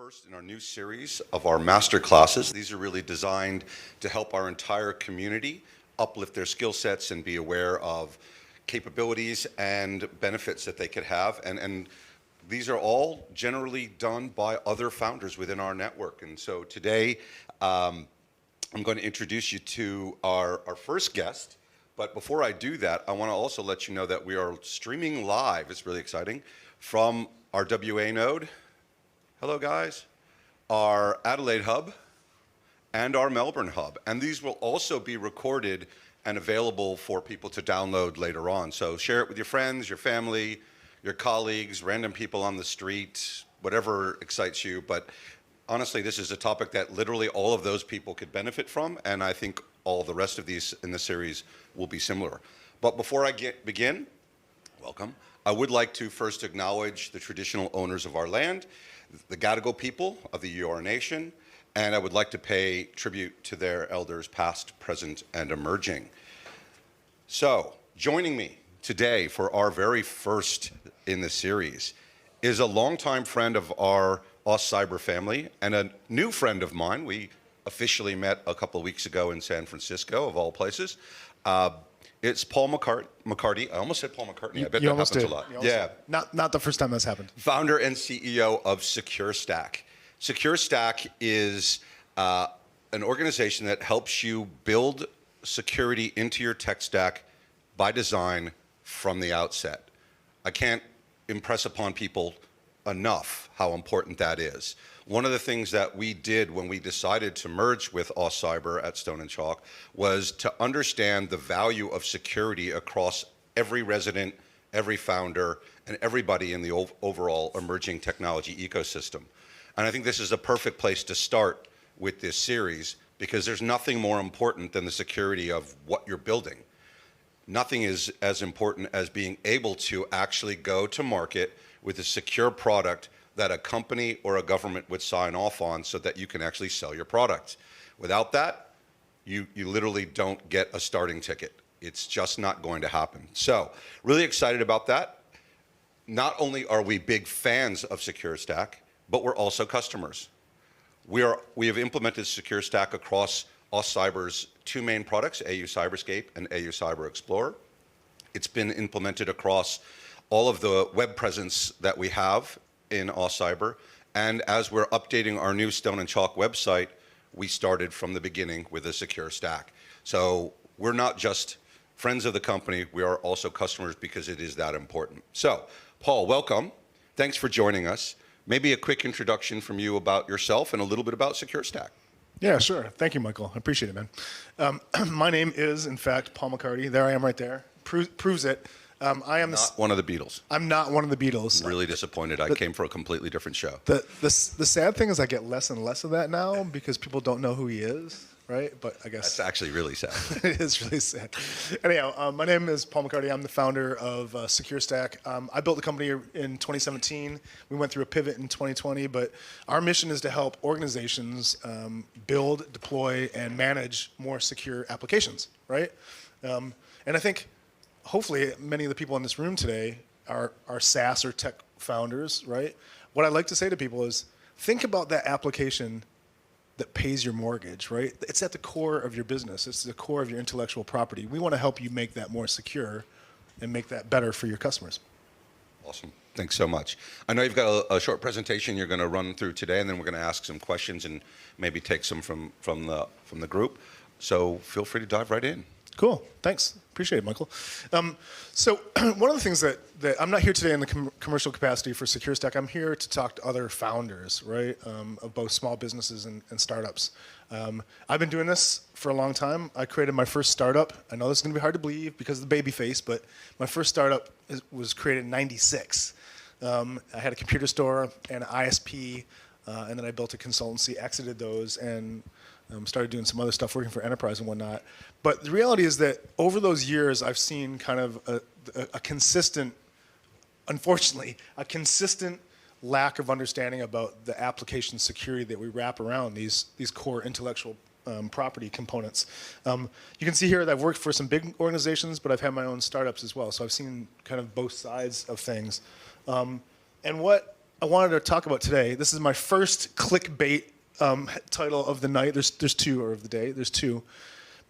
first in our new series of our master classes. These are really designed to help our entire community uplift their skill sets and be aware of capabilities and benefits that they could have. And these are all generally done by other founders within our network. And so today, I'm going to introduce you to our first guest. But before I do that, I want to also let you know that we are streaming live. It's really exciting from our WA node. Hello, guys. Our Adelaide hub and our Melbourne hub. And these will also be recorded and available for people to download later on. So share it with your friends, your family, your colleagues, random people on the street, whatever excites you. But honestly, this is a topic that literally all of those people could benefit from. And I think all the rest of these in the series will be similar. But before I begin, welcome. I would like to first acknowledge the traditional owners of our land, the Gadigal people of the Eora Nation, and I would like to pay tribute to their elders past, present, and emerging. So, joining me today for our very first in the series is a longtime friend of our AustCyber family and a new friend of mine. We officially met a couple of weeks ago in San Francisco, of all places. It's Paul McCarty. I almost said Paul McCartney. I bet that happens a lot. Yeah. Not the first time that's happened. Founder and CEO of SecureStack. SecureStack is an organization that helps you build security into your tech stack by design from the outset. I can't impress upon people enough how important that is. One of the things that we did when we decided to merge with AustCyber at Stone & Chalk was to understand the value of security across every resident, every founder, and everybody in the overall emerging technology ecosystem. And I think this is a perfect place to start with this series because there's nothing more important than the security of what you're building. Nothing is as important as being able to actually go to market with a secure product that a company or a government would sign off on so that you can actually sell your product. Without that, you literally don't get a starting ticket. It's just not going to happen. So, really excited about that. Not only are we big fans of SecureStack, but we're also customers. We have implemented SecureStack across AustCyber's two main products, AU Cyberscape and AU Cyber Explorer. It's been implemented across all of the web presence that we have in AustCyber. And as we're updating our new Stone & Chalk website, we started from the beginning with a SecureStack. So we're not just friends of the company, we are also customers because it is that important. So, Paul, welcome. Thanks for joining us. Maybe a quick introduction from you about yourself and a little bit about SecureStack. Yeah, sure. Thank you, Michael. I appreciate it, man. My name is, in fact, Paul McCarty. There I am right there. Proves it. I am not one of the Beatles. I'm not one of the Beatles. I'm really disappointed. I came for a completely different show. The sad thing is I get less and less of that now because people don't know who he is, right? But I guess that's actually really sad. It is really sad. Anyhow, my name is Paul McCarty. I'm the founder of SecureStack. I built the company in 2017. We went through a pivot in 2020, but our mission is to help organizations build, deploy, and manage more secure applications, right? And I think hopefully many of the people in this room today are SaaS or tech founders, right? What I like to say to people is think about that application that pays your mortgage, right? It's at the core of your business. It's the core of your intellectual property. We want to help you make that more secure and make that better for your customers. Awesome. Thanks so much. I know you've got a short presentation you're going to run through today, and then we're going to ask some questions and maybe take some from the group. So feel free to dive right in. Cool. Thanks. Appreciate it, Michael. So one of the things that I'm not here today in the commercial capacity for SecureStack. I'm here to talk to other founders, right, of both small businesses and startups. I've been doing this for a long time. I created my first startup. I know this is going to be hard to believe because of the baby face, but my first startup was created in '96. I had a computer store and an ISP, and then I built a consultancy, exited those, and started doing some other stuff, working for enterprise and whatnot. But the reality is that over those years, I've seen kind of a consistent, unfortunately, a consistent lack of understanding about the application security that we wrap around these core intellectual property components. You can see here that I've worked for some big organizations, but I've had my own startups as well. So I've seen kind of both sides of things. And what I wanted to talk about today. This is my first clickbait title of the night. There's two, or of the day. There's two.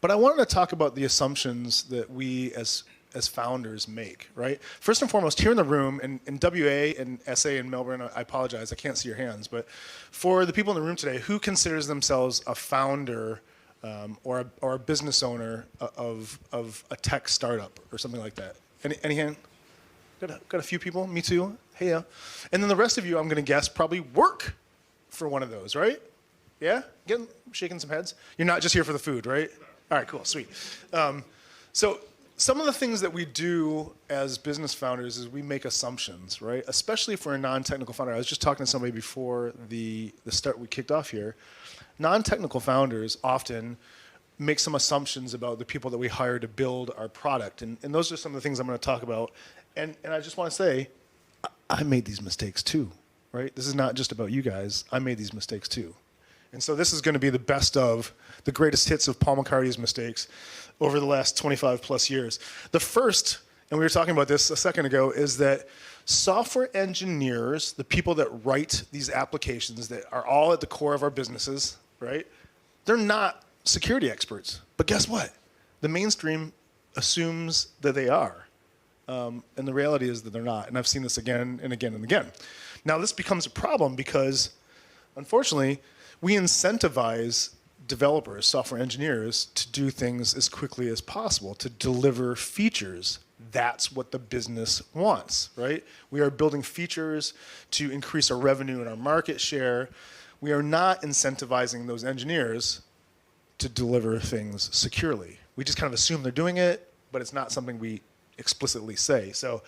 But I wanted to talk about the assumptions that we as founders make, right? First and foremost, here in the room, in WA and SA in Melbourne, I apologize, I can't see your hands, but for the people in the room today, who considers themselves a founder or a business owner of a tech startup or something like that? Any hand? Got a few people? Me too? Hey, yeah. And then the rest of you, I'm going to guess, probably work for one of those, right? Yeah? Shaking some heads? You're not just here for the food, right? All right, cool, sweet. So some of the things that we do as business founders is we make assumptions, right? Especially if we're a non-technical founder. I was just talking to somebody before the start we kicked off here. Non-technical founders often make some assumptions about the people that we hire to build our product. And those are some of the things I'm going to talk about. And I just want to say, I made these mistakes too, right? This is not just about you guys. I made these mistakes too. And so this is going to be the best of the greatest hits of Paul McCarty's mistakes over the last 25 plus years. The first, and we were talking about this a second ago, is that software engineers, the people that write these applications that are all at the core of our businesses, right? They're not security experts. But guess what? The mainstream assumes that they are. And the reality is that they're not. And I've seen this again and again and again. Now, this becomes a problem because, unfortunately, we incentivize developers, software engineers, to do things as quickly as possible, to deliver features. That's what the business wants, right? We are building features to increase our revenue and our market share. We are not incentivizing those engineers to deliver things securely. We just kind of assume they're doing it, but it's not something we explicitly say. So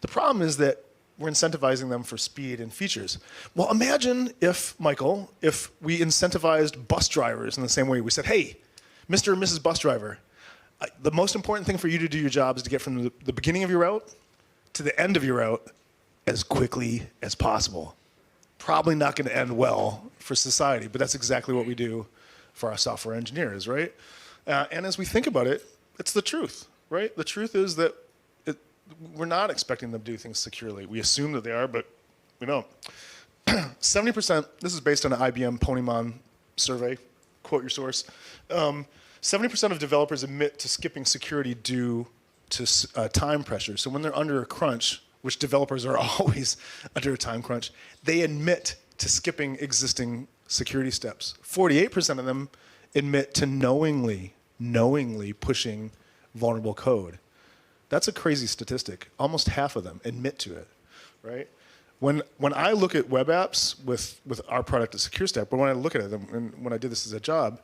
the problem is that we're incentivizing them for speed and features. Well, imagine if, Michael, if we incentivized bus drivers in the same way. We said, hey, Mr. and Mrs. Bus Driver, the most important thing for you to do your job is to get from the beginning of your route to the end of your route as quickly as possible. Probably not going to end well for society, but that's exactly what we do for our software engineers, right? And as we think about it, it's the truth, right? The truth is that we're not expecting them to do things securely. We assume that they are, but we don't. 70%, this is based on an IBM Ponymon survey, quote your source. 70% of developers admit to skipping security due to time pressure. So when they're under a crunch, which developers are always under a time crunch, they admit to skipping existing security steps. 48% of them admit to knowingly pushing vulnerable code. That's a crazy statistic. Almost half of them admit to it, right? When I look at web apps with our product at SecureStack, but when I look at it, and when I did this as a job,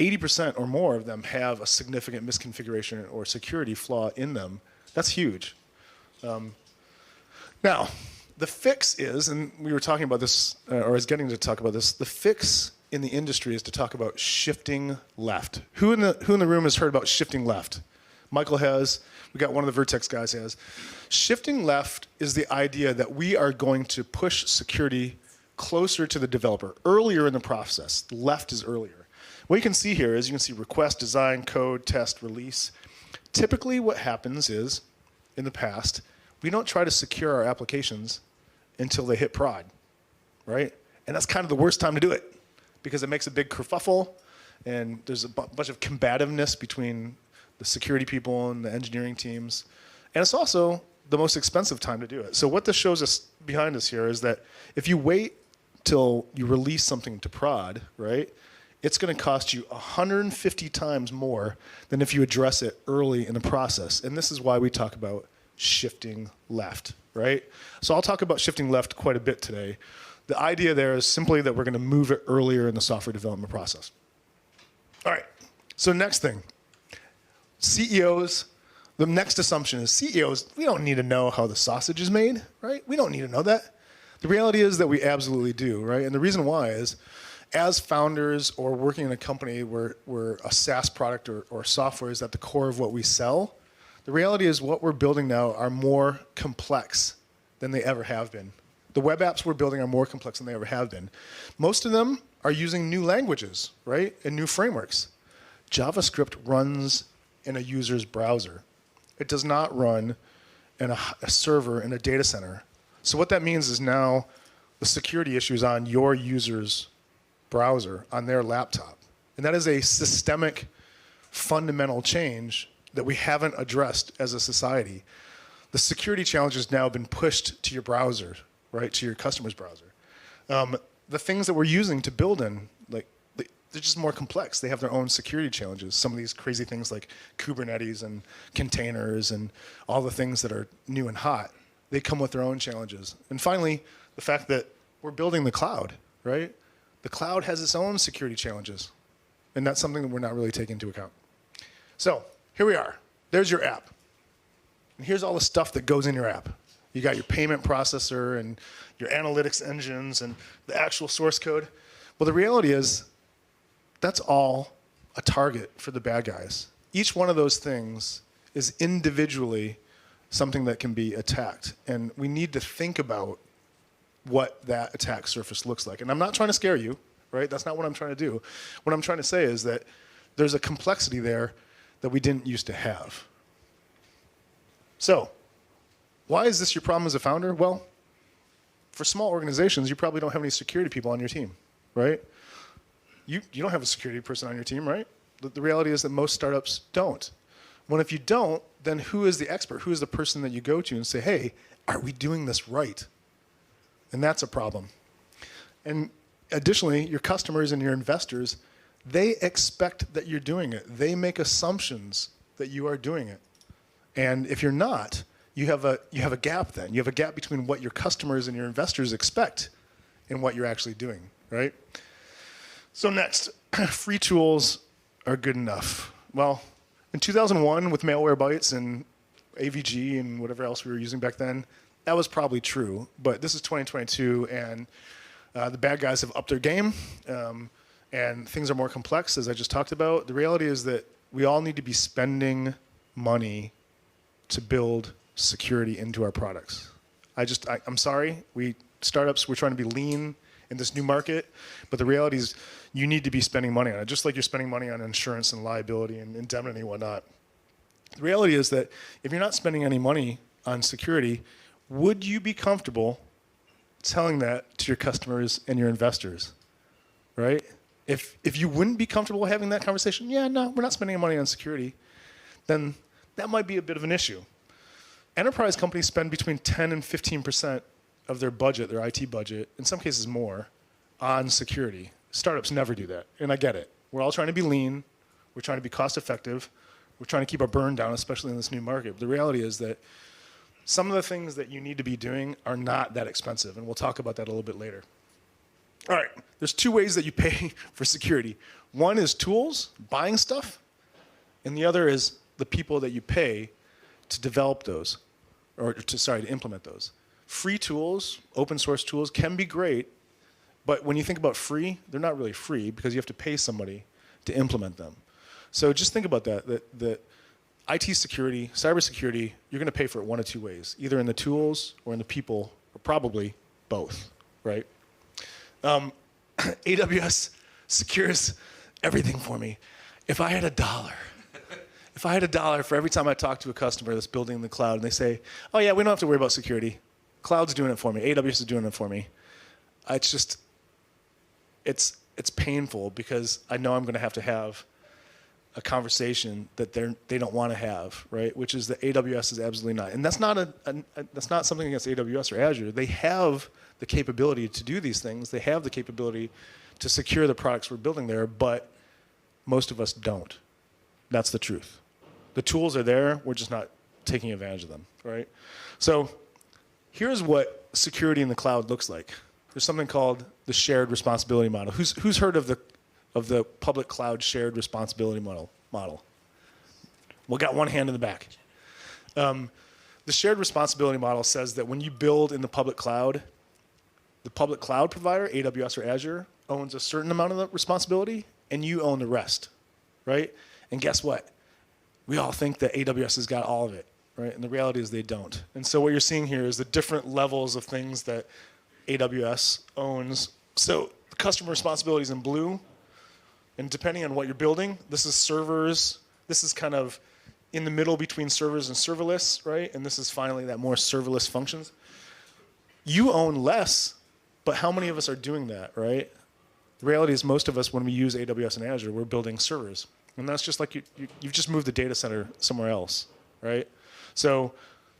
80% or more of them have a significant misconfiguration or security flaw in them. That's huge. Now, the fix is, and we were talking about this, or I was getting to talk about this, the fix in the industry is to talk about shifting left. Who in the room has heard about shifting left? Michael has. We got one of the Vertex guys has. Shifting left is the idea that we are going to push security closer to the developer, earlier in the process. Left is earlier. What you can see here is you can see request, design, code, test, release. Typically what happens is, in the past, we don't try to secure our applications until they hit prod, right? And that's kind of the worst time to do it because it makes a big kerfuffle and there's a bunch of combativeness between the security people and the engineering teams. And it's also the most expensive time to do it. So what this shows us behind us here is that if you wait till you release something to prod, right, it's going to cost you 150 times more than if you address it early in the process. And this is why we talk about shifting left, right? So I'll talk about shifting left quite a bit today. The idea there is simply that we're going to move it earlier in the software development process. All right, so next thing. CEOs, the next assumption is CEOs, we don't need to know how the sausage is made, right? We don't need to know that. The reality is that we absolutely do, right? And the reason why is, as founders or working in a company where a SaaS product or software is at the core of what we sell, the reality is what we're building now are more complex than they ever have been. The web apps we're building are more complex than they ever have been. Most of them are using new languages, right? And new frameworks. JavaScript runs in a user's browser. It does not run in a server in a data center. So what that means is now the security issues on your user's browser, on their laptop. And that is a systemic, fundamental change that we haven't addressed as a society. The security challenge has now been pushed to your browser, right, to your customer's browser. The things that we're using to build in, like, they're just more complex. They have their own security challenges. Some of these crazy things like Kubernetes and containers and all the things that are new and hot, they come with their own challenges. And finally, the fact that we're building the cloud, right? The cloud has its own security challenges. And that's something that we're not really taking into account. So here we are. There's your app. And here's all the stuff that goes in your app. You got your payment processor and your analytics engines and the actual source code. Well, the reality is that's all a target for the bad guys. Each one of those things is individually something that can be attacked. And we need to think about what that attack surface looks like. And I'm not trying to scare you, right? That's not what I'm trying to do. What I'm trying to say is that there's a complexity there that we didn't used to have. So, why is this your problem as a founder? Well, for small organizations, you probably don't have any security people on your team, right? You don't have a security person on your team, right? The reality is that most startups don't. Well, if you don't, then who is the expert? Who is the person that you go to and say, hey, are we doing this right? And that's a problem. And additionally, your customers and your investors, they expect that you're doing it. They make assumptions that you are doing it. And if you're not, you have a gap then. You have a gap between what your customers and your investors expect and what you're actually doing, right? So next, free tools are good enough. Well, in 2001 with Malwarebytes and AVG and whatever else we were using back then, that was probably true. But this is 2022 and the bad guys have upped their game and things are more complex, as I just talked about. The reality is that we all need to be spending money to build security into our products. I'm sorry, startups, we're trying to be lean in this new market, but the reality is you need to be spending money on it, just like you're spending money on insurance and liability and indemnity and whatnot. The reality is that if you're not spending any money on security, would you be comfortable telling that to your customers and your investors, right? If you wouldn't be comfortable having that conversation, yeah, no, we're not spending any money on security, then that might be a bit of an issue. Enterprise companies spend between 10 and 15% of their budget, their IT budget, in some cases more, on security. Startups never do that, and I get it. We're all trying to be lean. We're trying to be cost effective. We're trying to keep our burn down, especially in this new market. But the reality is that some of the things that you need to be doing are not that expensive, and we'll talk about that a little bit later. All right, there's two ways that you pay for security. One is tools, buying stuff, and the other is the people that you pay to develop those, or to implement those. Free tools, open source tools can be great, but when you think about free, they're not really free because you have to pay somebody to implement them. So just think about that IT security, cybersecurity, you're going to pay for it one of two ways, either in the tools or in the people, or probably both, right? AWS secures everything for me. If I had $1 for every time I talk to a customer that's building in the cloud and they say, oh yeah, we don't have to worry about security. Cloud's doing it for me. AWS is doing it for me. It's painful because I know I'm going to have a conversation that they don't want to have, right? Which is that AWS is absolutely not. And that's not something against AWS or Azure. They have the capability to do these things. They have the capability to secure the products we're building there, but most of us don't. That's the truth. The tools are there, we're just not taking advantage of them, right? So here's what security in the cloud looks like. There's something called the shared responsibility model. Who's heard of the public cloud shared responsibility model? We got one hand in the back. The shared responsibility model says that when you build in the public cloud provider, AWS or Azure, owns a certain amount of the responsibility, and you own the rest, right? And guess what? We all think that AWS has got all of it, right? And the reality is they don't. And so what you're seeing here is the different levels of things that AWS owns. So the customer responsibility is in blue, and depending on what you're building, this is servers. This is kind of in the middle between servers and serverless, right? And this is finally that more serverless functions. You own less But how many of us are doing that, right? The reality is most of us, when we use AWS and Azure, we're building servers. And that's just like you've just moved the data center somewhere else, right? So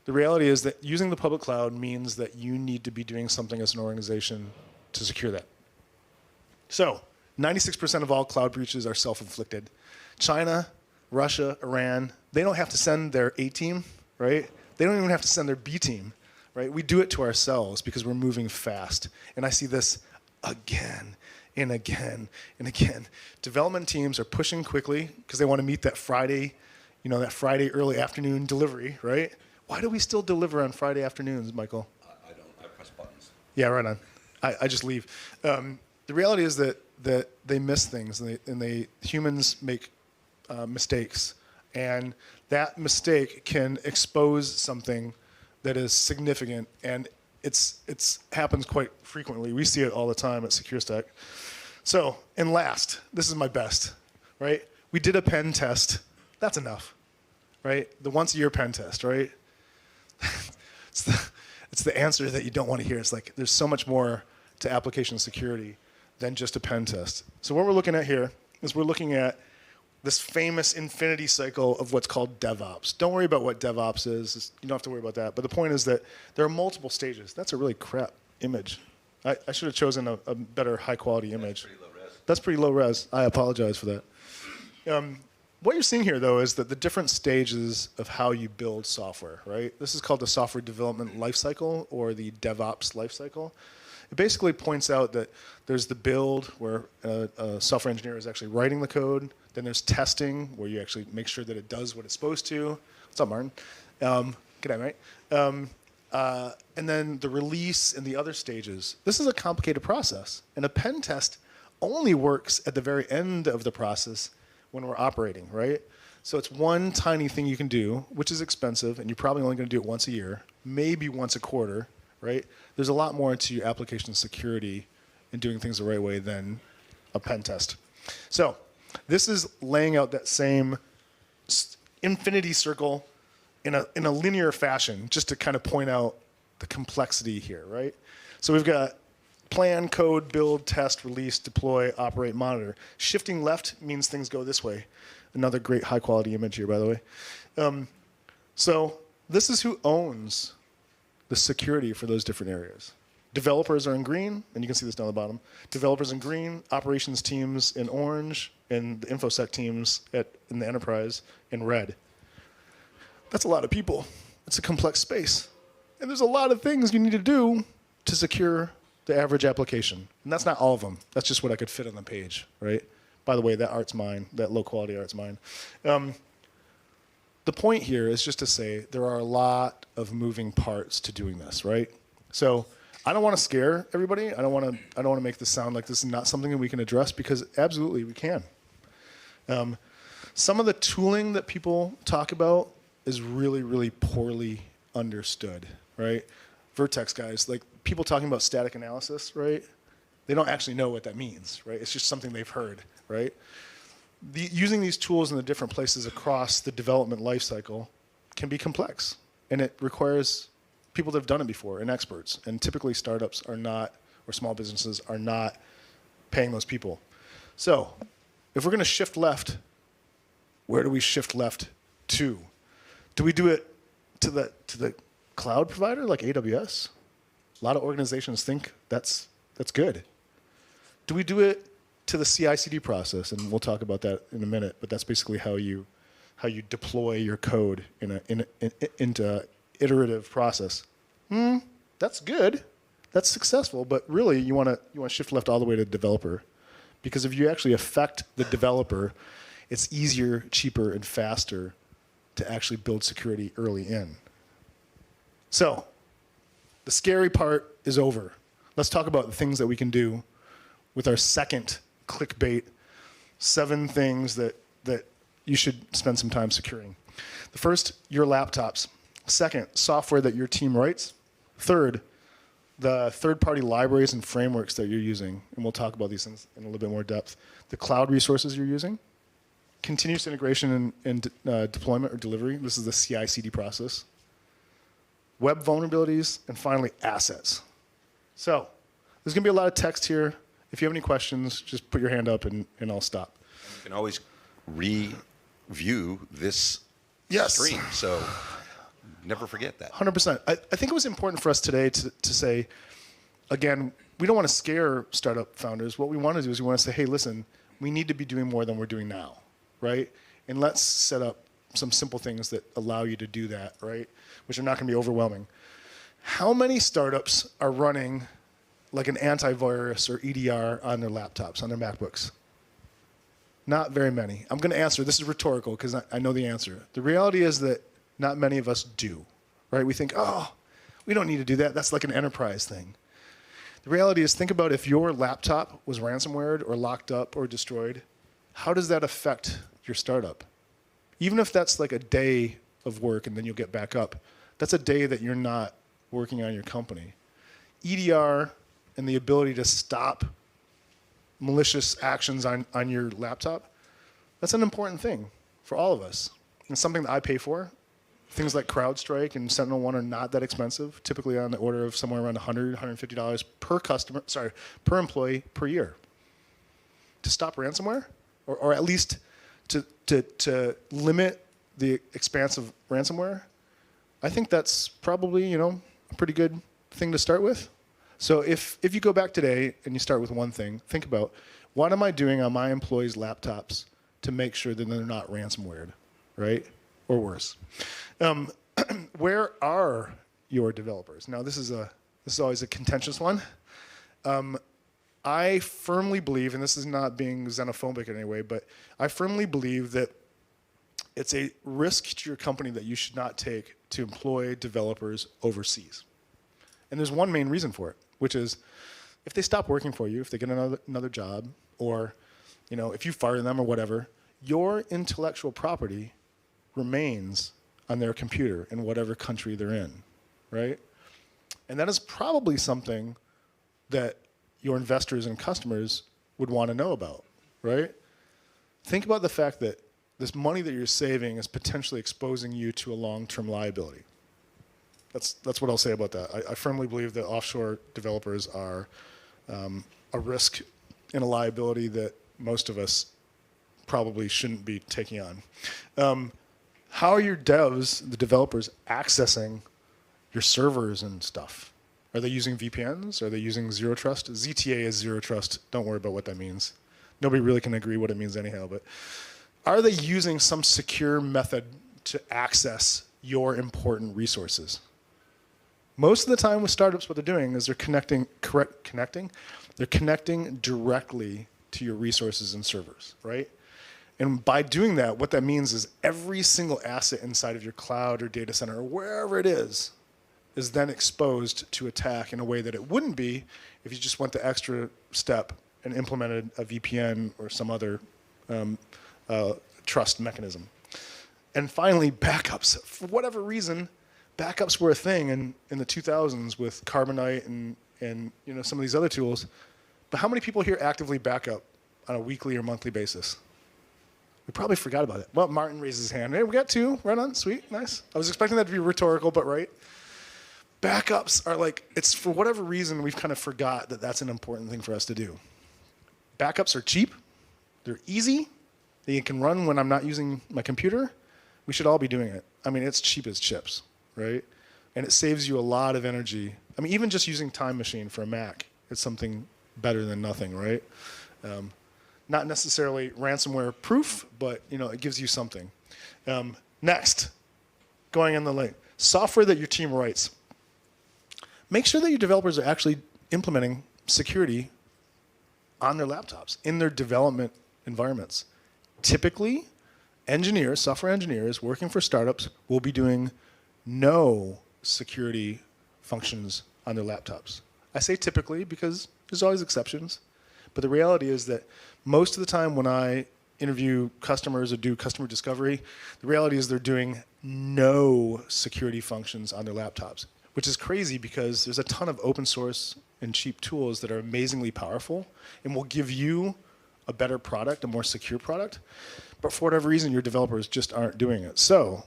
the reality is that using the public cloud means that you need to be doing something as an organization to secure that. So 96% of all cloud breaches are self-inflicted. China, Russia, Iran, they don't have to send their A team, right? They don't even have to send their B team, right? We do it to ourselves because we're moving fast. And I see this again and again and again. Development teams are pushing quickly because they want to meet that Friday, that Friday early afternoon delivery, right? Why do we still deliver on Friday afternoons, Michael? I don't. I press buttons. Yeah, right on. I just leave. The reality is that they miss things, and humans make mistakes, and that mistake can expose something that is significant, and it's happens quite frequently. We see it all the time at SecureStack. So, and last, this is my best, right? We did a pen test. That's enough, right? The once-a-year pen test, right? It's the answer that you don't want to hear. It's like there's so much more to application security than just a pen test. So what we're looking at here is we're looking at this famous infinity cycle of what's called DevOps. Don't worry about what DevOps is. You don't have to worry about that. But the point is that there are multiple stages. That's a really crap image. I should have chosen a better high-quality image. Pretty low res. That's pretty low res. I apologize for that. What you're seeing here, though, is that the different stages of how you build software, right? This is called the software development lifecycle or the DevOps lifecycle. It basically points out that there's the build where a software engineer is actually writing the code. Then there's testing where you actually make sure that it does what it's supposed to. What's up, Martin? G'day, mate. And then the release and the other stages. This is a complicated process. And a pen test only works at the very end of the process when we're operating, right? So it's one tiny thing you can do, which is expensive, and you're probably only going to do it once a year, maybe once a quarter, right? There's a lot more to application security and doing things the right way than a pen test. So this is laying out that same infinity circle in a linear fashion, just to kind of point out the complexity here, right? So we've got plan, code, build, test, release, deploy, operate, monitor. Shifting left means things go this way. Another great high-quality image here, by the way. So this is who owns the security for those different areas. Developers are in green, and you can see this down the bottom. Developers in green, operations teams in orange, and the InfoSec teams in the enterprise in red. That's a lot of people. It's a complex space. And there's a lot of things you need to do to secure the average application. And that's not all of them. That's just what I could fit on the page, right? By the way, that art's mine. That low-quality art's mine. The point here is just to say there are a lot of moving parts to doing this, right? So I don't want to scare everybody. I don't want to make this sound like this is not something that we can address, because absolutely we can. Some of the tooling that people talk about is really, really poorly understood, right? Vertex guys, like people talking about static analysis, right? They don't actually know what that means, right? It's just something they've heard, right? Using these tools in the different places across the development lifecycle can be complex, and it requires people that have done it before and experts. And typically startups are not, or small businesses are not paying those people. So if we're going to shift left, where do we shift left to? Do we do it to the cloud provider like AWS? A lot of organizations think that's good. Do we do it to the CI/CD process? And we'll talk about that in a minute. But that's basically how you deploy your code into iterative process. That's good. That's successful. But really, you want to shift left all the way to the developer, because if you actually affect the developer, it's easier, cheaper, and faster to actually build security early in. So the scary part is over. Let's talk about the things that we can do with our second clickbait, 7 things that you should spend some time securing. The first, your laptops. Second, software that your team writes. Third, the third-party libraries and frameworks that you're using. And we'll talk about these things in a little bit more depth. The cloud resources you're using. Continuous integration and deployment or delivery. This is the CI/CD process. Web vulnerabilities, and finally, assets. So There's going to be a lot of text here. If you have any questions, just put your hand up and I'll stop. You can always review this Yes. stream, so never forget that. 100%. I think it was important for us today to say, again, we don't want to scare startup founders. What we want to do is we want to say, hey, listen, we need to be doing more than we're doing now, right? And let's set up some simple things that allow you to do that, right? Which are not going to be overwhelming. How many startups are running like an antivirus or EDR on their laptops, on their MacBooks? Not very many. I'm going to answer. This is rhetorical because I know the answer. The reality is that not many of us do, right? We think, oh, we don't need to do that. That's like an enterprise thing. The reality is, think about if your laptop was ransomwared or locked up or destroyed, how does that affect your startup? Even if that's like a day of work and then you'll get back up, that's a day that you're not working on your company. EDR and the ability to stop malicious actions on your laptop, that's an important thing for all of us. It's something that I pay for. Things like CrowdStrike and SentinelOne are not that expensive, typically on the order of somewhere around $100, $150 per employee per year. To stop ransomware, or at least to limit the expanse of ransomware, I think that's probably, a pretty good thing to start with. So if you go back today and you start with one thing, think about, what am I doing on my employees' laptops to make sure that they're not ransomwared, right? Or worse. Where are your developers? Now, this is always a contentious one. I firmly believe, and this is not being xenophobic in any way, but I firmly believe that it's a risk to your company that you should not take to employ developers overseas. And there's one main reason for it, which is if they stop working for you, if they get another job, or if you fire them or whatever, your intellectual property remains on their computer in whatever country they're in, right? And that is probably something that your investors and customers would want to know about, right? Think about the fact that this money that you're saving is potentially exposing you to a long-term liability. That's what I'll say about that. I firmly believe that offshore developers are a risk and a liability that most of us probably shouldn't be taking on. How are your devs, the developers, accessing your servers and stuff? Are they using VPNs? Are they using Zero Trust? ZTA is Zero Trust. Don't worry about what that means. Nobody really can agree what it means anyhow. But are they using some secure method to access your important resources? Most of the time with startups, what they're doing is they're connecting directly to your resources and servers, right? And by doing that, what that means is every single asset inside of your cloud or data center or wherever it is then exposed to attack in a way that it wouldn't be if you just went the extra step and implemented a VPN or some other trust mechanism. And finally, backups. For whatever reason, backups were a thing in the 2000s with Carbonite and some of these other tools. But how many people here actively back up on a weekly or monthly basis? We probably forgot about it. Well, Martin raises his hand. Hey, we got two. Right on. Sweet. Nice. I was expecting that to be rhetorical, but right. Backups are it's for whatever reason, we've kind of forgot that that's an important thing for us to do. Backups are cheap. They're easy. They can run when I'm not using my computer. We should all be doing it. I mean, it's cheap as chips, right? And it saves you a lot of energy. I mean, even just using Time Machine for a Mac, it's something better than nothing, right? Not necessarily ransomware proof, but it gives you something. Next, going in the link, software that your team writes. Make sure that your developers are actually implementing security on their laptops, in their development environments. Typically, software engineers working for startups will be doing no security functions on their laptops. I say typically because there's always exceptions. But the reality is that most of the time when I interview customers or do customer discovery, the reality is they're doing no security functions on their laptops, which is crazy because there's a ton of open source and cheap tools that are amazingly powerful and will give you a better product, a more secure product. But for whatever reason, your developers just aren't doing it. So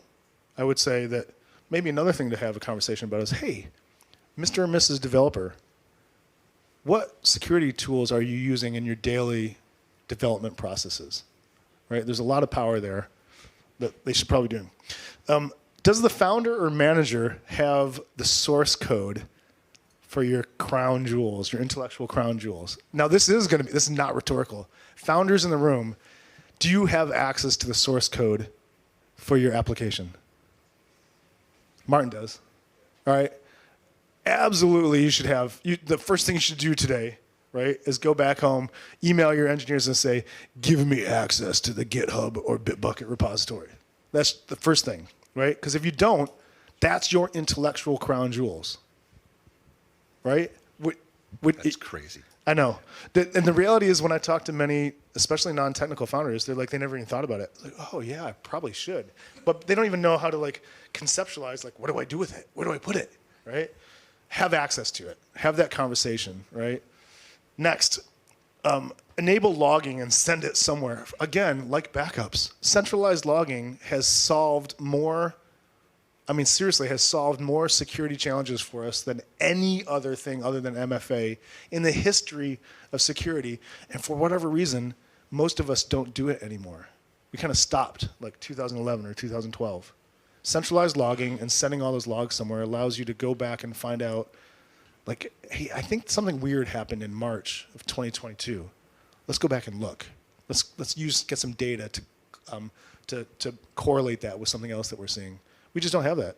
I would say that maybe another thing to have a conversation about is, hey, Mr. and Mrs. Developer, what security tools are you using in your daily development processes, right? There's a lot of power there that they should probably do. Does the founder or manager have the source code for your crown jewels, your intellectual crown jewels? Now, this is not rhetorical. Founders in the room, do you have access to the source code for your application? Martin does. All right. Absolutely, you should have. The first thing you should do today, right, is go back home, email your engineers and say, give me access to the GitHub or Bitbucket repository. That's the first thing, right? Because if you don't, that's your intellectual crown jewels, right? That's crazy. I know. And the reality is when I talk to many, especially non-technical founders, they're like, they never even thought about it. Like, oh, yeah, I probably should. But they don't even know how to like conceptualize, like, what do I do with it? Where do I put it, right? Have access to it. Have that conversation, right? Next, enable logging and send it somewhere. Again, like backups, centralized logging has solved more, seriously, has solved more security challenges for us than any other thing other than MFA in the history of security. And for whatever reason, most of us don't do it anymore. We kind of stopped like 2011 or 2012. Centralized logging and sending all those logs somewhere allows you to go back and find out, like, hey, I think something weird happened in March of 2022. Let's go back and look. Let's get some data to correlate that with something else that we're seeing. We just don't have that.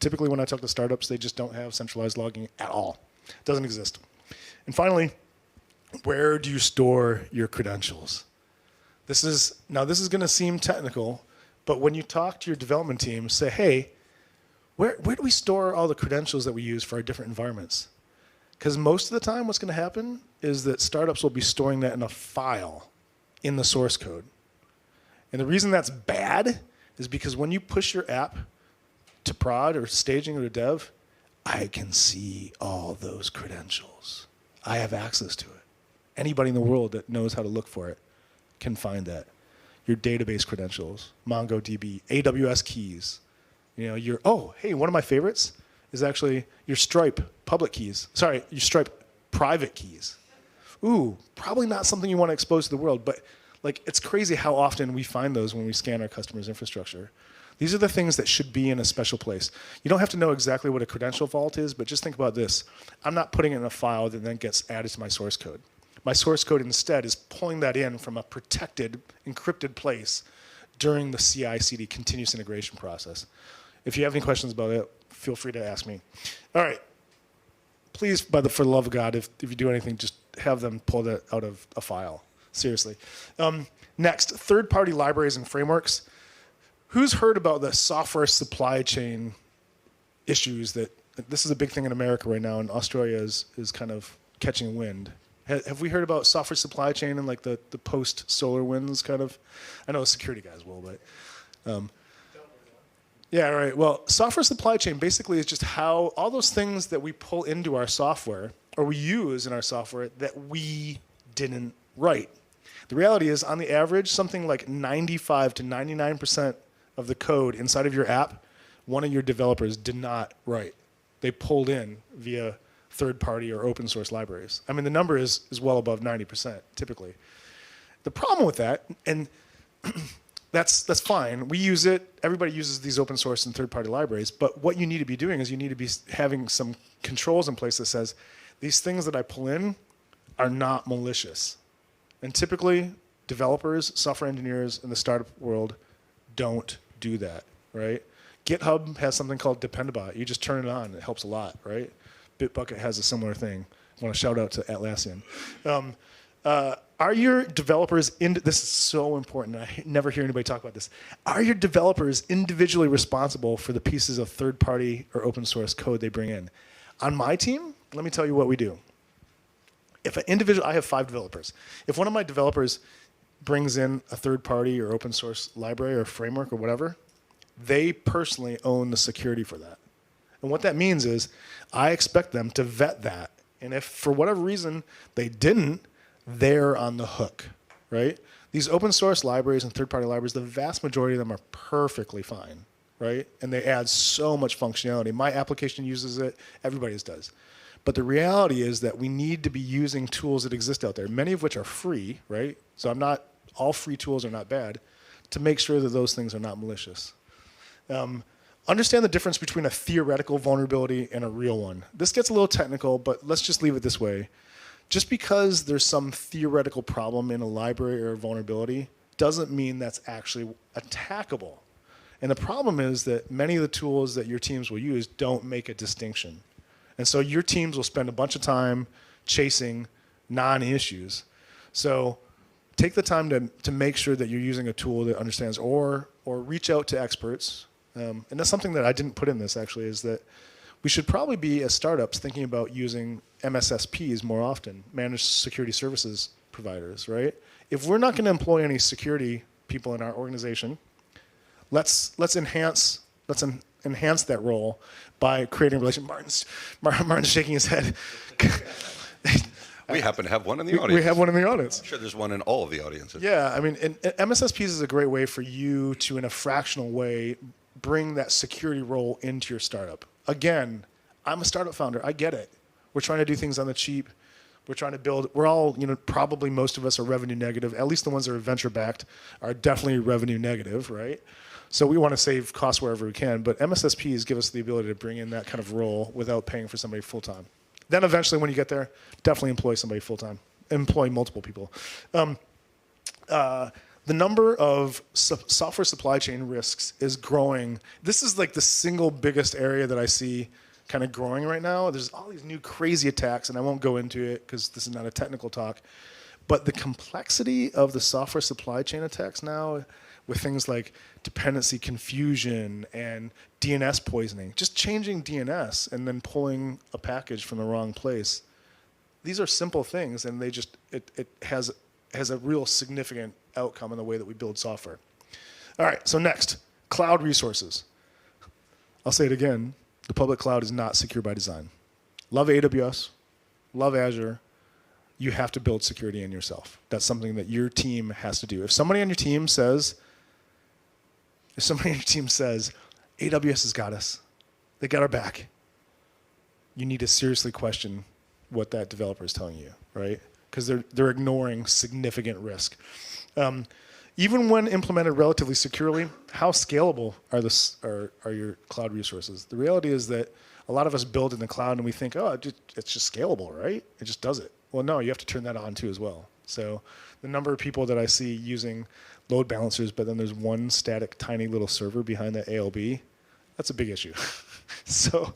Typically, when I talk to startups, they just don't have centralized logging at all. It doesn't exist. And finally, where do you store your credentials? This is going to seem technical, but when you talk to your development team, say, hey, where do we store all the credentials that we use for our different environments? Because most of the time what's going to happen is that startups will be storing that in a file in the source code. And the reason that's bad is because when you push your app to prod or staging or to dev, I can see all those credentials. I have access to it. Anybody in the world that knows how to look for it can find that. Your database credentials, MongoDB, AWS keys. One of my favorites is actually your Stripe public keys. Sorry, your Stripe private keys. Ooh, probably not something you want to expose to the world, but like it's crazy how often we find those when we scan our customers' infrastructure. These are the things that should be in a special place. You don't have to know exactly what a credential vault is, but just think about this. I'm not putting it in a file that then gets added to my source code. My source code instead is pulling that in from a protected, encrypted place during the CI/CD continuous integration process. If you have any questions about it, feel free to ask me. All right. Please, for the love of God, if you do anything, just have them pull that out of a file. Seriously. Next, third-party libraries and frameworks. Who's heard about the software supply chain issues that this is a big thing in America right now, and Australia is kind of catching wind? Have we heard about software supply chain and like the post-solar winds kind of? I know the security guys will, but yeah, right. Well, software supply chain basically is just how all those things that we pull into our software or we use in our software that we didn't write. The reality is, on the average, something like 95 to 99% of the code inside of your app, one of your developers did not write. They pulled in via third-party or open-source libraries. The number is well above 90%, typically. The problem with that, and that's fine. We use it. Everybody uses these open source and third-party libraries. But what you need to be doing is you need to be having some controls in place that says these things that I pull in are not malicious. And typically, developers, software engineers in the startup world don't do that, right? GitHub has something called Dependabot. You just turn it on. It helps a lot, right? Bitbucket has a similar thing. I want to shout out to Atlassian. Are your developers, this is so important, I never hear anybody talk about this. Are your developers individually responsible for the pieces of third-party or open source code they bring in? On my team, let me tell you what we do. I have 5 developers. If one of my developers brings in a third-party or open source library or framework or whatever, they personally own the security for that. And what that means is I expect them to vet that. And if for whatever reason they didn't, they're on the hook, right? These open source libraries and third-party libraries, the vast majority of them are perfectly fine, right? And they add so much functionality. My application uses it, everybody's does. But the reality is that we need to be using tools that exist out there, many of which are free, right? So all free tools are not bad, to make sure that those things are not malicious. Understand the difference between a theoretical vulnerability and a real one. This gets a little technical, but let's just leave it this way. Just because there's some theoretical problem in a library or a vulnerability doesn't mean that's actually attackable. And the problem is that many of the tools that your teams will use don't make a distinction. And so your teams will spend a bunch of time chasing non-issues. So take the time to make sure that you're using a tool that understands, or reach out to experts. And that's something that I didn't put in this, actually, is that we should probably be, as startups, thinking about using MSSPs more often, managed security services providers, right? If we're not going to employ any security people in our organization, let's enhance that role by creating a relationship. Martin's shaking his head. We happen to have one in the audience. We have one in the audience. I'm sure there's one in all of the audiences. Yeah, I mean, and MSSPs is a great way for you to, in a fractional way, bring that security role into your startup. Again, I'm a startup founder. I get it. We're trying to do things on the cheap. We're trying to build. We're all, probably most of us are revenue negative. At least the ones that are venture backed are definitely revenue negative, right? So we want to save costs wherever we can. But MSSPs give us the ability to bring in that kind of role without paying for somebody full time. Then eventually, when you get there, definitely employ somebody full time. Employ multiple people. The number of software supply chain risks is growing. This is like the single biggest area that I see kind of growing right now. There's all these new crazy attacks, and I won't go into it because this is not a technical talk. But the complexity of the software supply chain attacks now, with things like dependency confusion and DNS poisoning, just changing DNS and then pulling a package from the wrong place. These are simple things, and they just it has a real significant outcome in the way that we build software. All right, so next, cloud resources. I'll say it again, the public cloud is not secure by design. Love AWS, love Azure. You have to build security in yourself. That's something that your team has to do. If somebody on your team says, AWS has got us, they got our back, you need to seriously question what that developer is telling you, right? Because they're ignoring significant risk. Even when implemented relatively securely, how scalable are your cloud resources? The reality is that a lot of us build in the cloud and we think, it's just scalable, right? It just does it. Well, no, you have to turn that on too as well. So the number of people that I see using load balancers, but then there's one static tiny little server behind that ALB, that's a big issue. So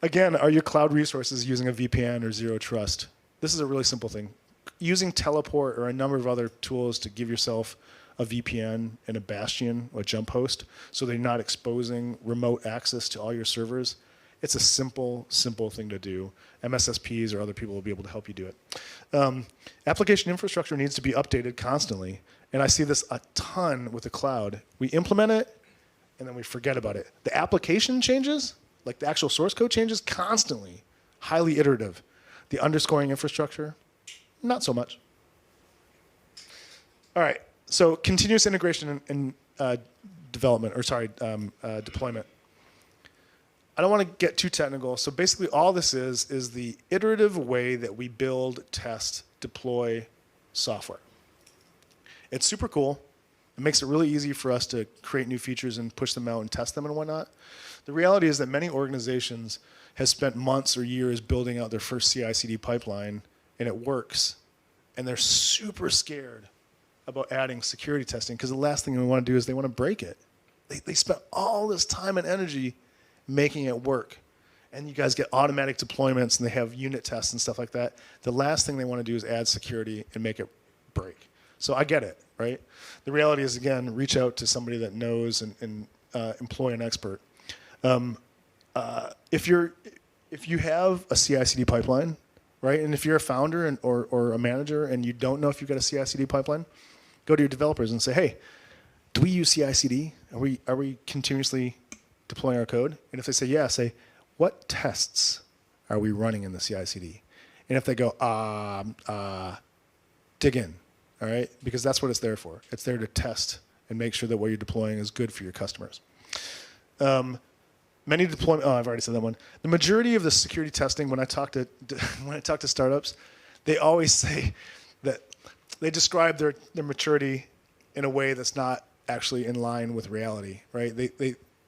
again, are your cloud resources using a VPN or zero trust? This is a really simple thing. Using Teleport or a number of other tools to give yourself a VPN and a bastion or jump host so they're not exposing remote access to all your servers. It's a simple thing to do. MSSPs or other people will be able to help you do it. Application infrastructure needs to be updated constantly. And I see this a ton with the cloud. We implement it, and then we forget about it. The application changes, like the actual source code changes constantly, highly iterative. The underscoring infrastructure, not so much. All right, so continuous integration and deployment. I don't want to get too technical. So basically all this is the iterative way that we build, test, deploy software. It's super cool. It makes it really easy for us to create new features and push them out and test them and whatnot. The reality is that many organizations have spent months or years building out their first CI/CD pipeline, and it works. And they're super scared about adding security testing because the last thing they want to do is they want to break it. They spent all this time and energy making it work. And you guys get automatic deployments and they have unit tests and stuff like that. The last thing they want to do is add security and make it break. So I get it, right? The reality is, again, reach out to somebody that knows and employ an expert. If you have a CI/CD pipeline, right, and if you're a founder or a manager and you don't know if you've got a CI/CD pipeline, go to your developers and say, hey, do we use CI/CD? Are we continuously deploying our code? And if they say yeah, say, what tests are we running in the CI/CD? And if they go, dig in, all right? Because that's what it's there for. It's there to test and make sure that what you're deploying is good for your customers. Many deployment. Oh, I've already said that one. The majority of the security testing, when I talk to startups, they always say that they describe their maturity in a way that's not actually in line with reality, right?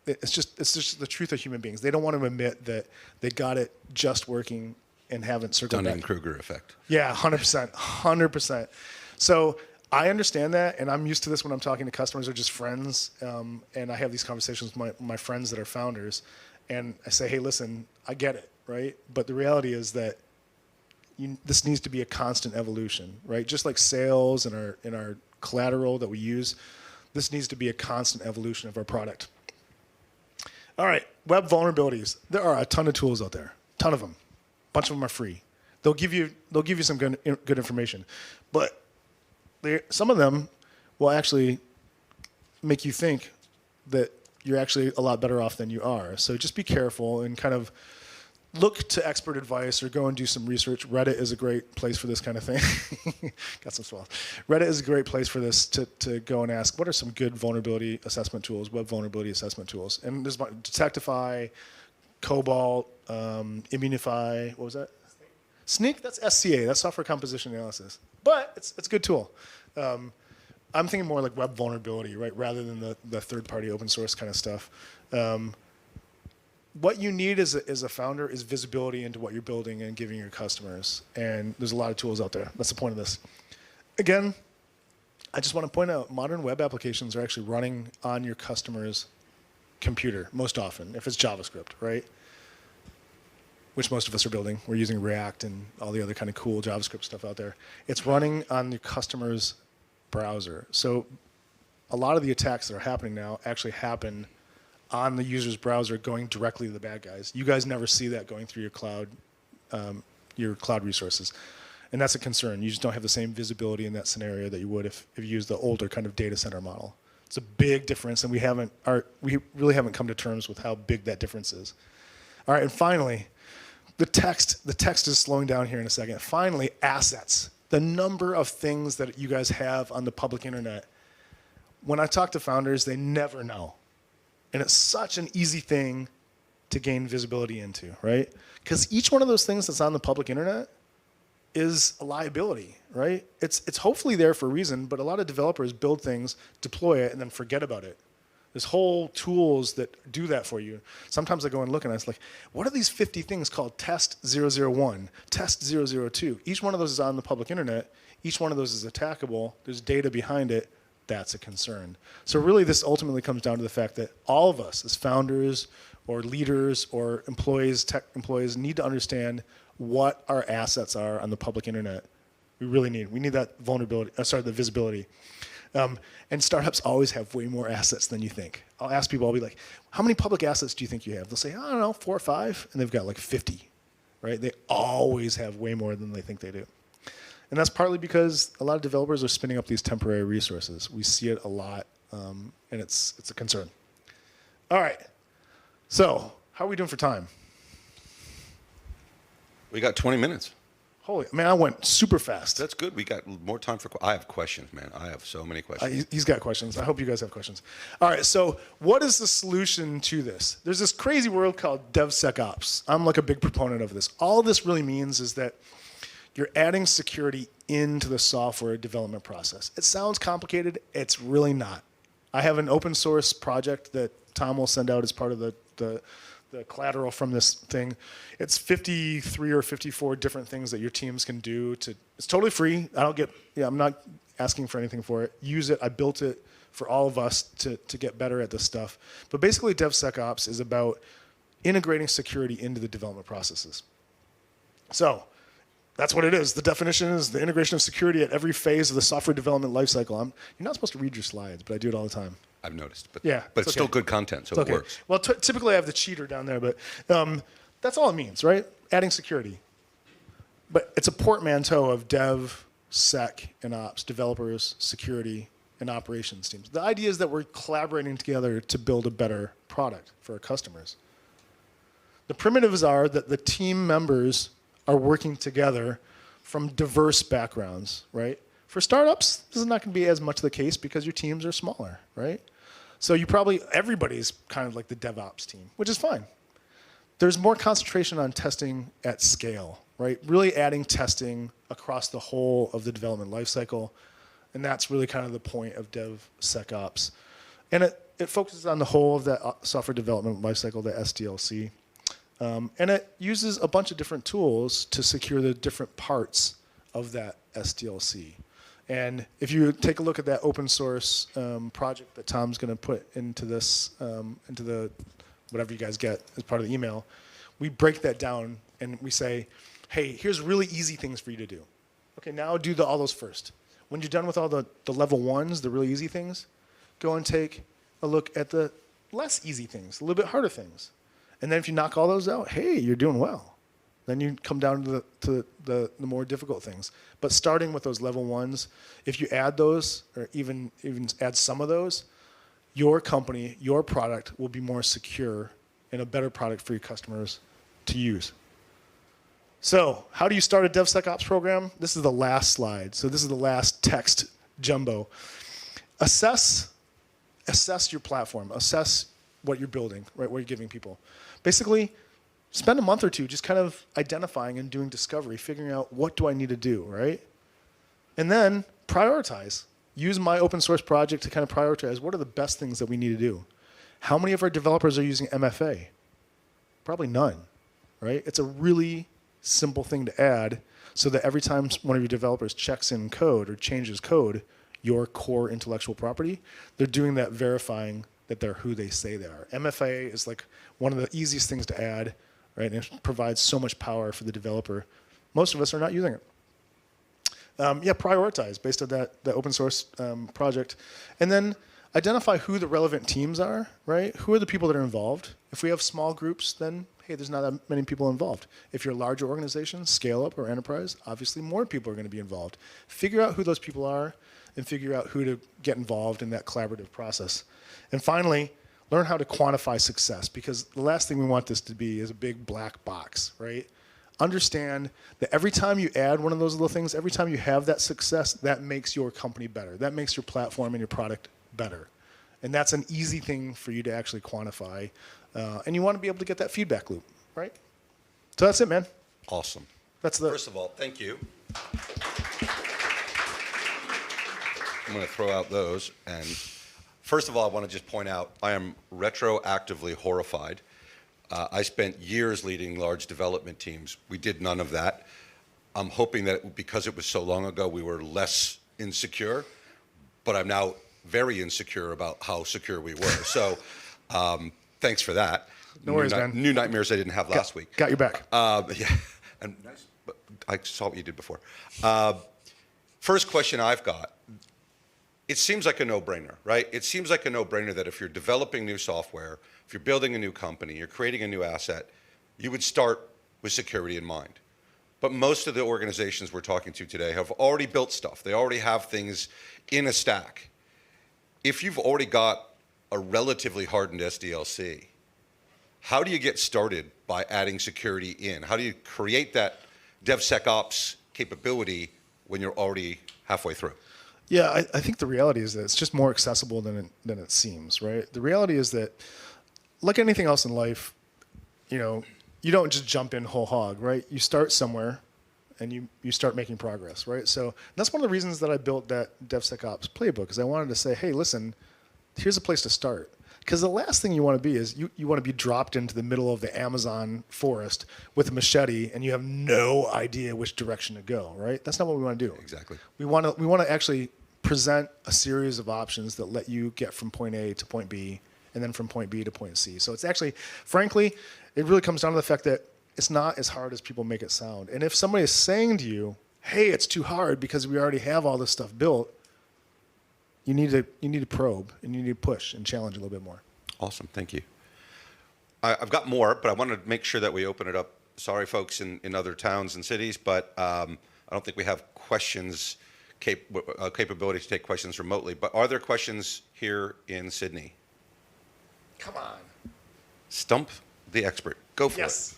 It's just the truth of human beings. They don't want to admit that they got it just working and haven't circled back. Dunning-Kruger effect. Yeah, 100%, 100%. So I understand that, and I'm used to this when I'm talking to customers or just friends, and I have these conversations with my friends that are founders, and I say, hey, listen, I get it, right? But the reality is that this needs to be a constant evolution, right? Just like sales and our collateral that we use, this needs to be a constant evolution of our product. All right, web vulnerabilities. There are a ton of tools out there, ton of them. A bunch of them are free. They'll give you some good information, but some of them will actually make you think that you're actually a lot better off than you are. So just be careful and kind of look to expert advice or go and do some research. Reddit is a great place for this kind of thing. Got some swells. Reddit is a great place for this to go and ask, what are some good vulnerability assessment tools, web vulnerability assessment tools? And there's Detectify, Cobalt, Immunify, what was that? Sneak, that's SCA, that's software composition analysis. But it's a good tool. I'm thinking more like web vulnerability, right, rather than the third-party open source kind of stuff. What you need as a founder is visibility into what you're building and giving your customers. And there's a lot of tools out there. That's the point of this. Again, I just want to point out modern web applications are actually running on your customer's computer most often, if it's JavaScript, right? Which most of us are building. We're using React and all the other kind of cool JavaScript stuff out there. It's running on the customer's browser. So a lot of the attacks that are happening now actually happen on the user's browser going directly to the bad guys. You guys never see that going through your cloud resources. And that's a concern. You just don't have the same visibility in that scenario that you would if you use the older kind of data center model. It's a big difference, and we really haven't come to terms with how big that difference is. All right, and finally, the text is slowing down here in a second. Finally, assets. The number of things that you guys have on the public internet. When I talk to founders, they never know. And it's such an easy thing to gain visibility into, right? Because each one of those things that's on the public internet is a liability, right? It's hopefully there for a reason, but a lot of developers build things, deploy it, and then forget about it. There's whole tools that do that for you. Sometimes I go and look and I was like, what are these 50 things called test 001, test 002? Each one of those is on the public internet. Each one of those is attackable. There's data behind it. That's a concern. So really this ultimately comes down to the fact that all of us as founders or leaders or employees, tech employees, need to understand what our assets are on the public internet. We need that the visibility. And startups always have way more assets than you think. I'll ask people, I'll be like, how many public assets do you think you have? They'll say, I don't know, 4 or 5, and they've got like 50, right? They always have way more than they think they do. And that's partly because a lot of developers are spinning up these temporary resources. We see it a lot, and it's a concern. All right, so how are we doing for time? We got 20 minutes. Holy, man, I went super fast. That's good. We got more time for. I have questions, man. I have so many questions. He's got questions. I hope you guys have questions. All right, so what is the solution to this? There's this crazy world called DevSecOps. I'm like a big proponent of this. All this really means is that you're adding security into the software development process. It sounds complicated. It's really not. I have an open source project that Tom will send out as part of the collateral from this thing. It's 53 or 54 different things that your teams can do. It's totally free. I'm not asking for anything for it. Use it. I built it for all of us to get better at this stuff. But basically, DevSecOps is about integrating security into the development processes. So that's what it is. The definition is the integration of security at every phase of the software development lifecycle. You're not supposed to read your slides, but I do it all the time. I've noticed, but yeah, but it's still good content, so it works. Well, typically I have the cheater down there, but that's all it means, right? Adding security. But it's a portmanteau of dev, sec, and ops, developers, security, and operations teams. The idea is that we're collaborating together to build a better product for our customers. The primitives are that the team members are working together from diverse backgrounds, right? For startups, this is not going to be as much the case because your teams are smaller, right? So everybody's kind of like the DevOps team, which is fine. There's more concentration on testing at scale, right? Really adding testing across the whole of the development lifecycle. And that's really kind of the point of DevSecOps. And it focuses on the whole of that software development lifecycle, the SDLC. And it uses a bunch of different tools to secure the different parts of that SDLC. And if you take a look at that open source project that Tom's going to put into this, into the whatever you guys get as part of the email, we break that down and we say, hey, here's really easy things for you to do. Okay, now do all those first. When you're done with all the level ones, the really easy things, go and take a look at the less easy things, a little bit harder things. And then if you knock all those out, hey, you're doing well. Then you come down to the more difficult things. But starting with those level ones, if you add those, or even add some of those, your company, your product will be more secure and a better product for your customers to use. So how do you start a DevSecOps program? This is the last slide. So this is the last text jumbo. Assess your platform. Assess what you're building, right? What you're giving people. Basically, spend a month or two just kind of identifying and doing discovery, figuring out what do I need to do, right? And then prioritize. Use my open source project to kind of prioritize what are the best things that we need to do. How many of our developers are using MFA? Probably none, right? It's a really simple thing to add so that every time one of your developers checks in code or changes code, your core intellectual property, they're doing that verifying that they're who they say they are. MFA is like one of the easiest things to add, right? And it provides so much power for the developer. Most of us are not using it. Prioritize based on that open source project. And then identify who the relevant teams are, right? Who are the people that are involved? If we have small groups, then, hey, there's not that many people involved. If you're a larger organization, scale up or enterprise, obviously more people are going to be involved. Figure out who those people are and figure out who to get involved in that collaborative process. And finally, learn how to quantify success, because the last thing we want this to be is a big black box, right? Understand that every time you add one of those little things, every time you have that success, that makes your company better. That makes your platform and your product better. And that's an easy thing for you to actually quantify. And you want to be able to get that feedback loop, right? So that's it, man. Awesome. First of all, thank you. I'm going to throw out those. And first of all, I want to just point out, I am retroactively horrified. I spent years leading large development teams. We did none of that. I'm hoping that because it was so long ago, we were less insecure, but I'm now very insecure about how secure we were. So thanks for that. No worries, man. New nightmares I didn't have last week. Got your back. Yeah, and nice. But I saw what you did before. First question I've got, it seems like a no-brainer, right? It seems like a no-brainer that if you're developing new software, if you're building a new company, you're creating a new asset, you would start with security in mind. But most of the organizations we're talking to today have already built stuff. They already have things in a stack. If you've already got a relatively hardened SDLC, how do you get started by adding security in? How do you create that DevSecOps capability when you're already halfway through? Yeah, I think the reality is that it's just more accessible than it seems, right? The reality is that, like anything else in life, you don't just jump in whole hog, right? You start somewhere, and you start making progress, right? So that's one of the reasons that I built that DevSecOps playbook, is I wanted to say, hey, listen, here's a place to start. Because the last thing you want to be is you want to be dropped into the middle of the Amazon forest with a machete, and you have no idea which direction to go, right? That's not what we want to do. Exactly. We want to actually present a series of options that let you get from point A to point B, and then from point B to point C. So it's actually, frankly, it really comes down to the fact that it's not as hard as people make it sound. And if somebody is saying to you, hey, it's too hard because we already have all this stuff built, you need to probe, and you need to push and challenge a little bit more. Awesome, thank you. I've got more, but I want to make sure that we open it up. Sorry, folks in other towns and cities, but I don't think we have questions, capability to take questions remotely. But are there questions here in Sydney? Come on. Stump the expert. Go for Yes.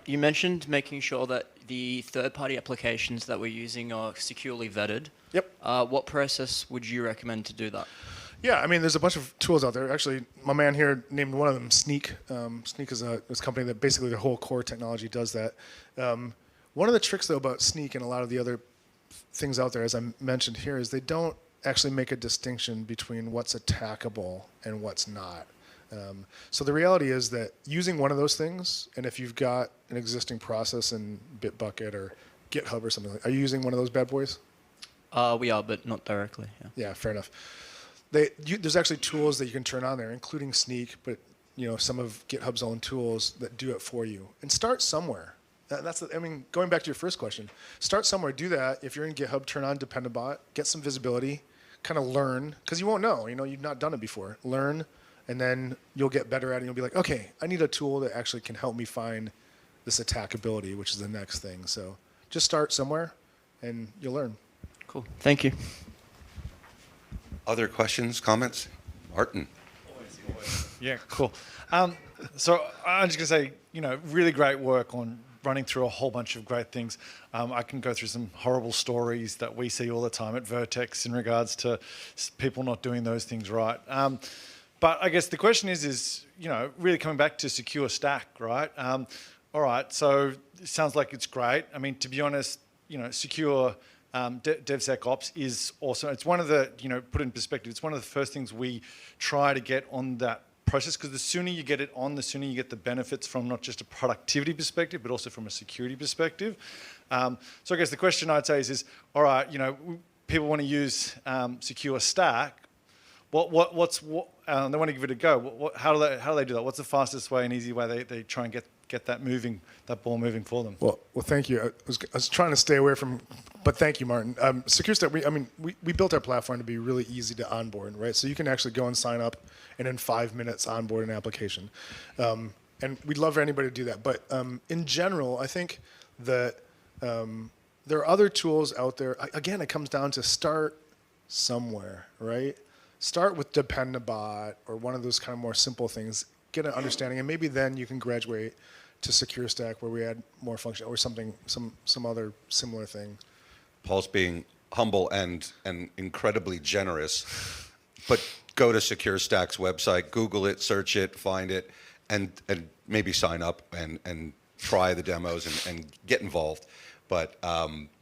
You mentioned making sure that the third-party applications that we're using are securely vetted. Yep. What process would you recommend to do that? Yeah, I mean, there's a bunch of tools out there. Actually, my man here named one of them Sneak. Sneak is a company that basically their whole core technology does that. One of the tricks, though, about Sneak and a lot of the other things out there, as I mentioned here, is they don't actually make a distinction between what's attackable and what's not. So the reality is that using one of those things, and if you've got an existing process in Bitbucket or GitHub or something, are you using one of those bad boys? We are, but not directly. Yeah. Yeah, fair enough. There's actually tools that you can turn on there, including Sneak, but some of GitHub's own tools that do it for you. And start somewhere. Going back to your first question, start somewhere. Do that. If you're in GitHub, turn on Dependabot, get some visibility, kind of learn, because you won't know. You've not done it before. Learn, and then you'll get better at it. And you'll be like, okay, I need a tool that actually can help me find this attackability, which is the next thing. So just start somewhere, and you'll learn. Cool. Thank you. Other questions, comments? Martin. Yeah, cool. So I'm just going to say, really great work on running through a whole bunch of great things. I can go through some horrible stories that we see all the time at Vertex in regards to people not doing those things right. But I guess the question is really coming back to secure stack, right? All right, so it sounds like it's great. I mean, to be honest, secure DevSecOps is awesome. It's one of the, put in perspective, it's one of the first things we try to get on that process, because the sooner you get it on, the sooner you get the benefits from not just a productivity perspective, but also from a security perspective. So I guess the question I'd say is all right, people want to use secure stack. They want to give it a go. How do they do that? What's the fastest way and easy way they try and get that ball moving for them? Well, thank you. I was trying to stay away from, but thank you, Martin. Secure Stack, we built our platform to be really easy to onboard, right? So you can actually go and sign up and in 5 minutes onboard an application. And we'd love for anybody to do that. But in general, I think that there are other tools out there. Again, it comes down to start somewhere, right? Start with Dependabot or one of those kind of more simple things. Get an understanding, and maybe then you can graduate to Secure Stack where we add more function or something, some other similar thing. Paul's being humble and incredibly generous, but go to Secure Stack's website, Google it, search it, find it, and maybe sign up and try the demos and get involved. But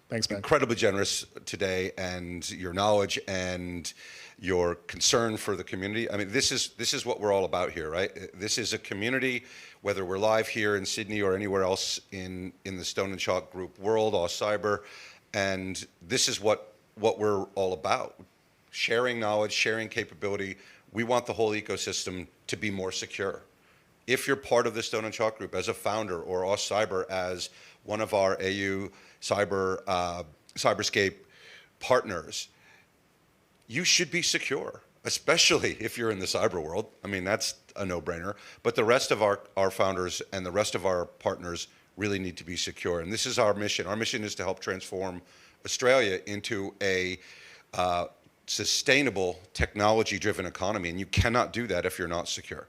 Thanks, man. Incredibly generous today, and your knowledge and your concern for the community. I mean, this is what we're all about here, right? This is a community, whether we're live here in Sydney or anywhere else in the Stone and Chalk Group world, or cyber, and this is what we're all about. Sharing knowledge, sharing capability. We want the whole ecosystem to be more secure. If you're part of the Stone and Chalk Group as a founder, or Cyber as one of our AU Cyberscape partners, you should be secure, especially if you're in the cyber world. I mean, that's a no-brainer. But the rest of our founders and the rest of our partners really need to be secure. And this is our mission. Our mission is to help transform Australia into a sustainable, technology-driven economy. And you cannot do that if you're not secure.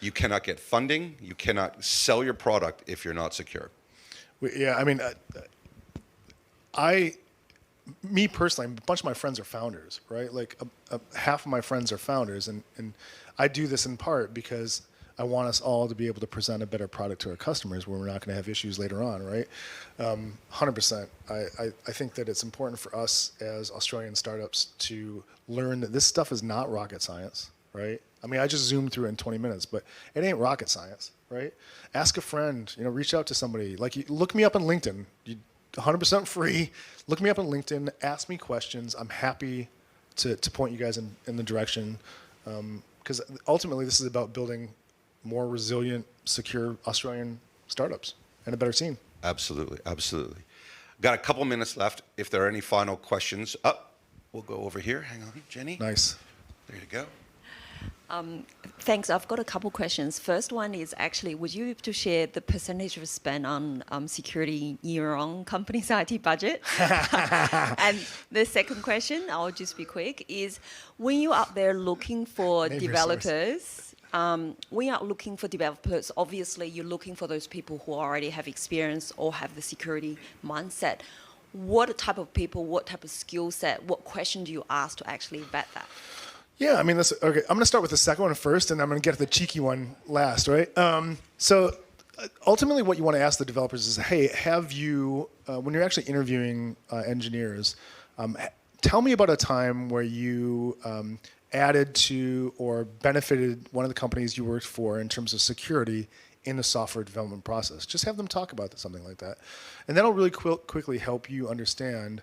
You cannot get funding. You cannot sell your product if you're not secure. Yeah, I mean, me personally, a bunch of my friends are founders, right? Like half of my friends are founders, and I do this in part because I want us all to be able to present a better product to our customers where we're not going to have issues later on, right? 100%. I think that it's important for us as Australian startups to learn that this stuff is not rocket science, right? I mean, I just zoomed through it in 20 minutes, but it ain't rocket science, right? Ask a friend, reach out to somebody. Like, look me up on LinkedIn. 100% free. Look me up on LinkedIn. Ask me questions. I'm happy to point you guys in the direction, because ultimately this is about building more resilient, secure Australian startups and a better team. Absolutely, absolutely. Got a couple minutes left. If there are any final questions, we'll go over here. Hang on, Jenny. Nice. There you go. Thanks. I've got a couple questions. First one is actually, would you be able to share the percentage of spend on security in your own company's IT budget? And the second question, I'll just be quick, is when you're out there looking for Name your developers, we are looking for developers. Obviously, you're looking for those people who already have experience or have the security mindset. What type of people, what type of skill set, what question do you ask to actually vet that? Yeah, I mean, okay. I'm going to start with the second one first, and I'm going to get to the cheeky one last, right? Ultimately, what you want to ask the developers is, hey, have you, when you're actually interviewing engineers, tell me about a time where you added to or benefited one of the companies you worked for in terms of security in the software development process. Just have them talk about something like that. And that'll really quickly help you understand,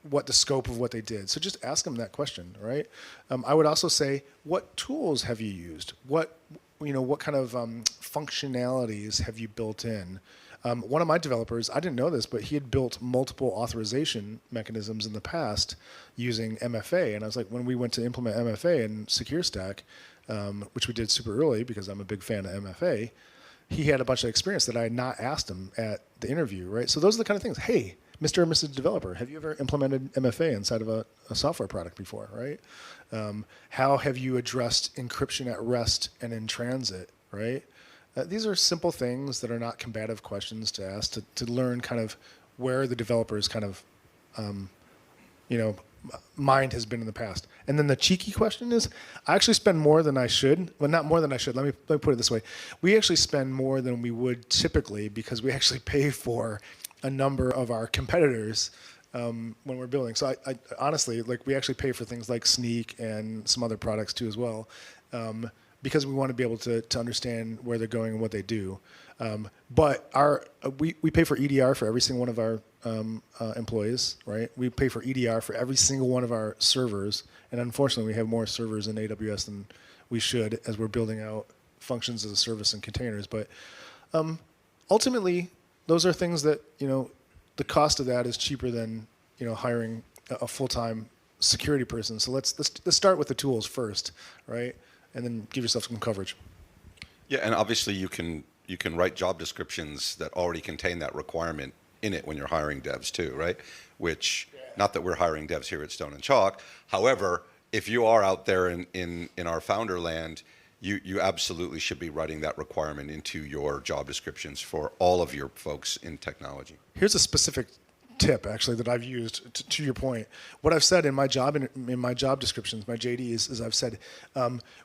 what the scope of what they did. So just ask them that question, right? I would also say, what tools have you used? What kind of functionalities have you built in? One of my developers, I didn't know this, but he had built multiple authorization mechanisms in the past using MFA. And I was like, when we went to implement MFA in SecureStack, which we did super early because I'm a big fan of MFA, he had a bunch of experience that I had not asked him at the interview, right? So those are the kind of things. Hey, Mr. or Mrs. Developer, have you ever implemented MFA inside of a software product before, right? How have you addressed encryption at rest and in transit, right? These are simple things that are not combative questions to ask to learn kind of where the developer's kind of, mind has been in the past. And then the cheeky question is, I actually spend more than I should. Well, not more than I should. Let me put it this way. We actually spend more than we would typically because we actually pay for a number of our competitors when we're building. So I honestly, we actually pay for things like Sneak and some other products too as well, because we want to be able to understand where they're going and what they do. But we pay for EDR for every single one of our employees, right? We pay for EDR for every single one of our servers. And unfortunately, we have more servers in AWS than we should as we're building out functions as a service and containers. But ultimately, those are things that, the cost of that is cheaper than, hiring a full-time security person. So let's start with the tools first, right? And then give yourself some coverage. Yeah, and obviously you can write job descriptions that already contain that requirement in it when you're hiring devs too, right? Which, not that we're hiring devs here at Stone and Chalk. However, if you are out there in our founder land, you absolutely should be writing that requirement into your job descriptions for all of your folks in technology. Here's a specific tip, actually, that I've used to your point. What I've said in my job descriptions, my JDs, is I've said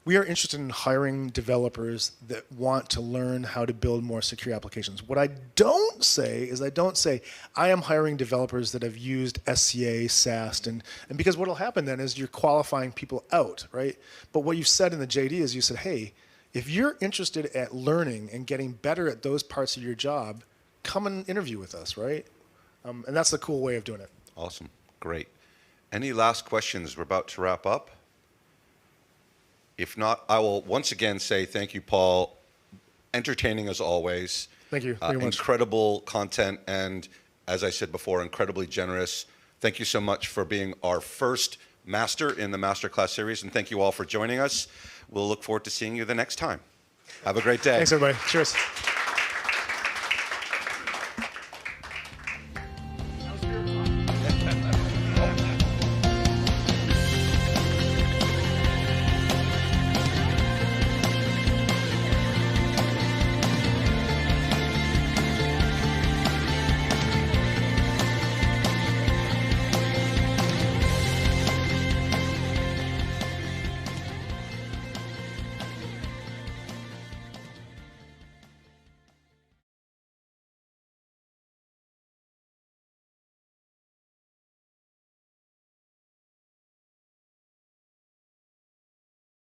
we are interested in hiring developers that want to learn how to build more secure applications. What I don't say is I am hiring developers that have used SCA, SAST, and because what will happen then is you're qualifying people out, right? But what you've said in the JD is you said, hey, if you're interested at learning and getting better at those parts of your job, come and interview with us, right? And that's the cool way of doing it. Awesome. Great. Any last questions? We're about to wrap up. If not, I will once again say thank you, Paul. Entertaining as always. Thank you very much. Incredible content and, as I said before, incredibly generous. Thank you so much for being our first master in the Masterclass Series, and thank you all for joining us. We'll look forward to seeing you the next time. Have a great day. Thanks, everybody. Cheers.